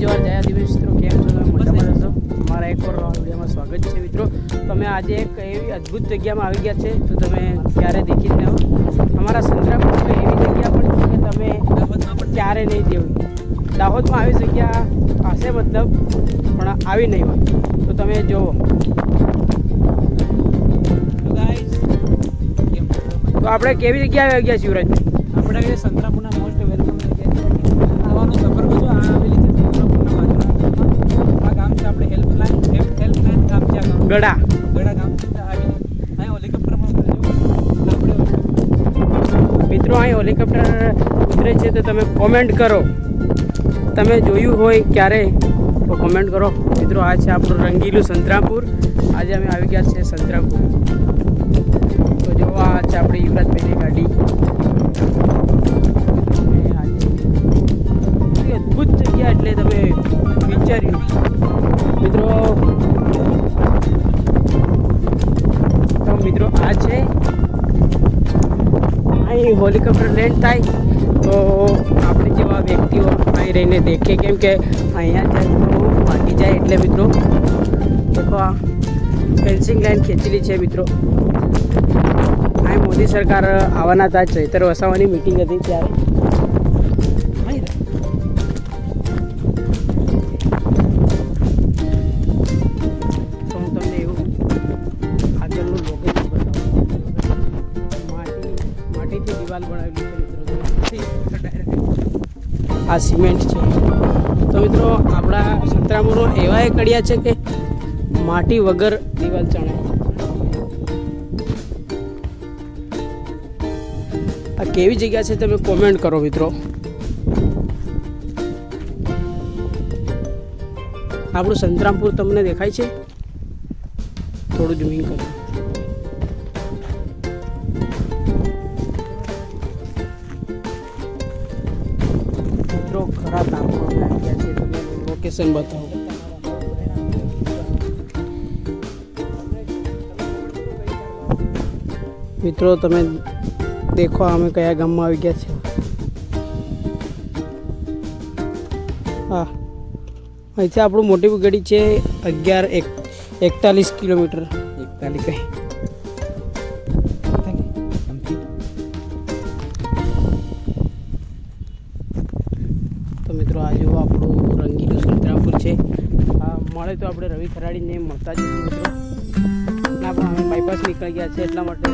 જવાર જય આદિવાસી મિત્રો, કેમ છો? તમે મજામાં રહેશો? મારા એક વાર વિડીયોમાં સ્વાગત છે મિત્રો. તમે આજે એક એવી અદ્ભુત જગ્યામાં આવી ગયા છે તો તમે ક્યારે દેખી જ ન હો. અમારા સંતરામપુરમાં એવી જગ્યા પણ છે કે તમે દાહોદમાં પણ ક્યારે નહીં જેવી. દાહોદમાં આવી જગ્યા હશે મતલબ, પણ આવી નહીં હોય. તો તમે જુઓ. તો આપણે કેવી જગ્યાએ આવી ગયા શિવરાજ? આપણે સંતરામપુરના મોસ્ટ વેલકમ આવવાનો સફર કરજો. આ આવેલી છે સંતરામપુરના બાજુના આ ગામ છે આપણે હેલ્પલાઇન ગામ છે. ગડા ગામ છે આવેલી. અહીં હેલિકોપ્ટરમાં ઉતરજો આપણે. મિત્રો અહીં હેલિકોપ્ટર ઉતરે છે તો તમે કોમેન્ટ કરો. તમે જોયું હોય ક્યારે તો કોમેન્ટ કરો મિત્રો. આ છે આપણું રંગીલું સંતરામપુર. આજે અમે આવી ગયા છે સંતરામપુર. તો જો આ છે આપણી યુવરાજભાઈની ગાડી. અદ્ભુત જગ્યા એટલે તમે વિચાર્યું મિત્રો. તો મિત્રો આ છે અહીં હેલિકોપ્ટર લેન્ડ થાય તો આપણે જેવા વ્યક્તિઓ અહીં રહીને દેખે, કેમ કે અહીંયા જાય તો વાગી જાય. એટલે મિત્રો દેખો આ ફેન્સિંગ લાઈન ખેંચેલી છે મિત્રો. અહીં મોદી સરકાર આવવાના હતા, ચૈતર વસાવાની મિટિંગ હતી ત્યારે. તો હું તમને એવું આગળનું લોકેશન બતાવું. માટીથી દિવાલ બનાવેલી છે મિત્રો. આ સિમેન્ટ છે. તો મિત્રો આપણા સંતરામપુરમાં એવા એ કડિયા છે કે માટી વગર દિવાલ ચણે. આ કેવી જગ્યા છે તમે કોમેન્ટ કરો મિત્રો. આપણું સંતરામપુર તમને દેખાય છે? થોડું ઝૂમિંગ કરો. મિત્રો ખરા તાપમાન આવી ગયા છે. તમે લોકેશન બતાવો. મિત્રો તમે દેખો અમે કયા ગામમાં આવી ગયા છે. હા, અહીંથી આપણું મોટી ગડી છે 41 કિલોમીટર. 41 કઈ તો મિત્રો આ જો આપણું રંગીલું સંતરામપુર છે. આ મળે તો આપણે રવિ ખરાડીને મળતા જઈશું મિત્રો. ના પણ અમે બાયપાસ નીકળી ગયા છે એટલા માટે